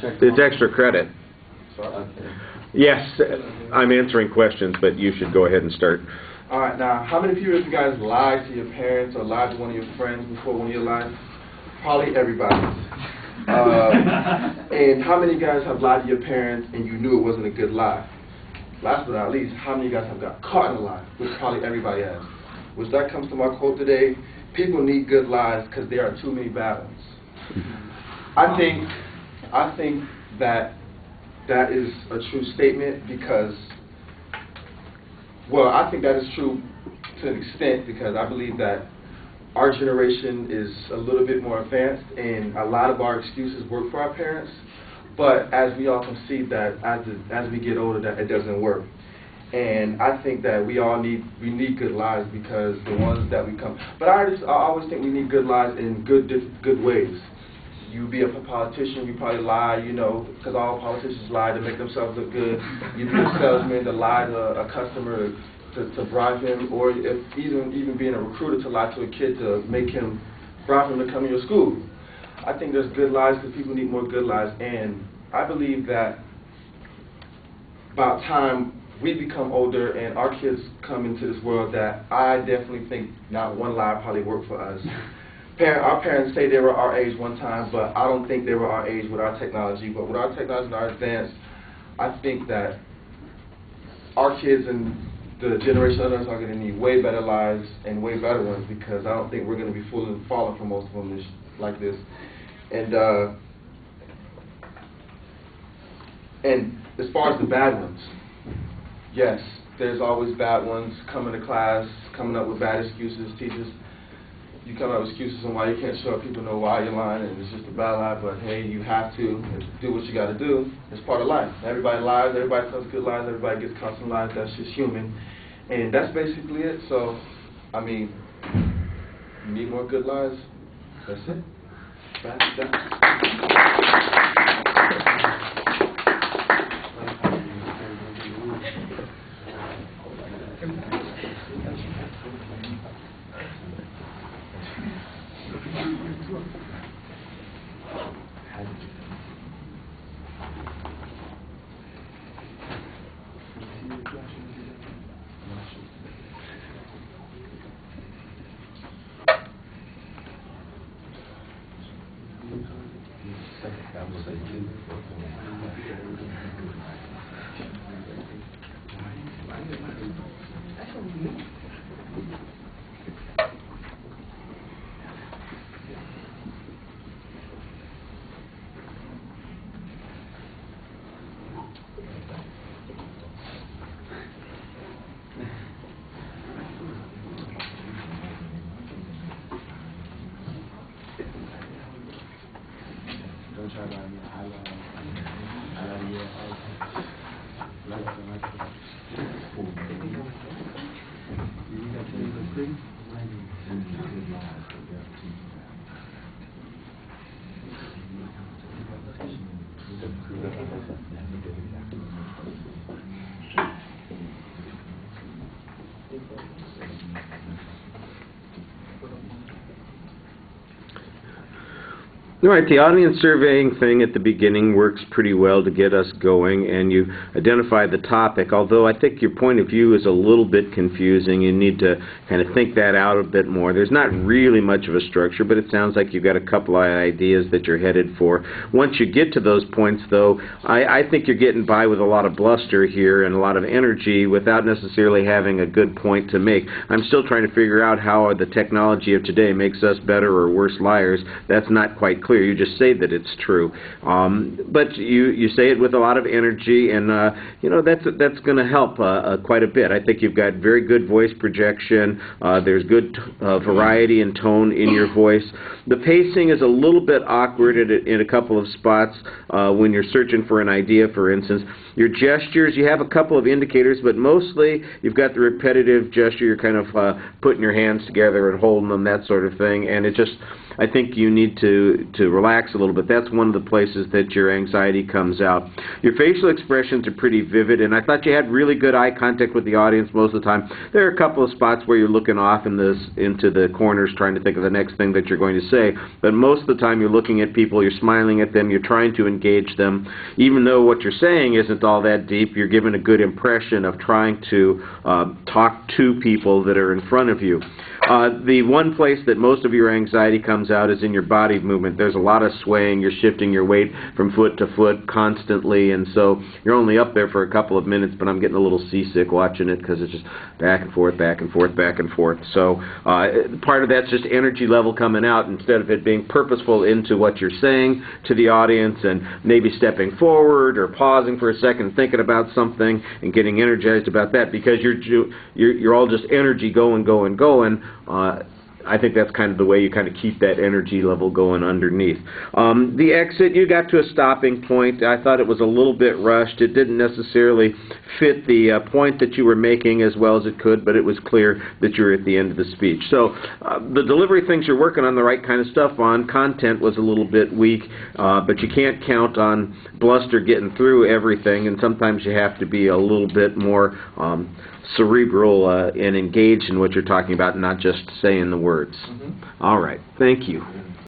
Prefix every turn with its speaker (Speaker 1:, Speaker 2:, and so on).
Speaker 1: It's extra credit. Yes, I'm answering questions, but you should go ahead and start.
Speaker 2: All right, now, how many people of you guys lied to your parents or lied to one of your friends before one of your lives? Probably everybody. And how many guys have lied to your parents and you knew it wasn't a good lie? Last but not least, how many of you guys have got caught in a lie? Which probably everybody has. Which that comes to my quote today: people need good lies because there are too many bad ones. I think that is a true statement because, well, I think that is true to an extent because I believe that our generation is a little bit more advanced and a lot of our excuses work for our parents. But as we all can see that as we get older, that it doesn't work. And I think that we need good lies because the ones that we come. But I always think we need good lies in good ways. You be a politician, you probably lie, you know, because all politicians lie to make themselves look good. You be a salesman to lie to a customer to bribe him, or if even being a recruiter to lie to a kid to make him bribe him to come to your school. I think there's good lies because people need more good lies, and I believe that about time we become older and our kids come into this world that I definitely think not one lie probably worked for us. Our parents say they were our age one time, but I don't think they were our age with our technology. But with our technology and our advance, I think that our kids and the generation of us are going to need way better lives and way better ones because I don't think we're going to be falling for most of them like this. And as far as the bad ones, yes, there's always bad ones coming to class, coming up with bad excuses. Teachers, you come up with excuses on why you can't show up. People know why you're lying, and it's just a bad lie. But hey, you have to do what you got to do. It's part of life. Everybody lies. Everybody tells good lies. Everybody gets caught some lies. That's just human, and that's basically it. So, I mean, you need more good lies. That's it. That's that.
Speaker 1: All right, the audience surveying thing at the beginning works pretty well to get us going, and you identify the topic, although I think your point of view is a little bit confusing. You need to kind of think that out a bit more. There's not really much of a structure, but it sounds like you've got a couple of ideas that you're headed for. Once you get to those points, though, I think you're getting by with a lot of bluster here and a lot of energy without necessarily having a good point to make. I'm still trying to figure out how the technology of today makes us better or worse liars. That's not quite clear. You just say that it's true, but you say it with a lot of energy, and you know that's going to help quite a bit. I think you've got very good voice projection. There's good variety and tone in your voice. The pacing is a little bit awkward in a couple of spots when you're searching for an idea, for instance. Your gestures, you have a couple of indicators, but mostly you've got the repetitive gesture. You're kind of putting your hands together and holding them, that sort of thing, and it just I think you need to relax a little bit. That's one of the places that your anxiety comes out. Your facial expressions are pretty vivid, and I thought you had really good eye contact with the audience most of the time. There are a couple of spots where you're looking off into the corners trying to think of the next thing that you're going to say, but most of the time you're looking at people, you're smiling at them, you're trying to engage them. Even though what you're saying isn't all that deep, you're giving a good impression of trying to talk to people that are in front of you. The one place that most of your anxiety comes out is in your body movement. There's a lot of swaying. You're shifting your weight from foot to foot constantly, and so you're only up there for a couple of minutes, but I'm getting a little seasick watching it because it's just back and forth, back and forth, back and forth. So part of that's just energy level coming out instead of it being purposeful into what you're saying to the audience and maybe stepping forward or pausing for a second, thinking about something and getting energized about that, because you're all just energy going. I think that's kind of the way you kind of keep that energy level going underneath. The exit, you got to a stopping point. I thought it was a little bit rushed. It didn't necessarily fit the point that you were making as well as it could, but it was clear that you were at the end of the speech. So the delivery things you're working on the right kind of stuff on. Content was a little bit weak, but you can't count on Bluster getting through everything, and sometimes you have to be a little bit more cerebral and engaged in what you're talking about, not just saying the words. All right. Thank you.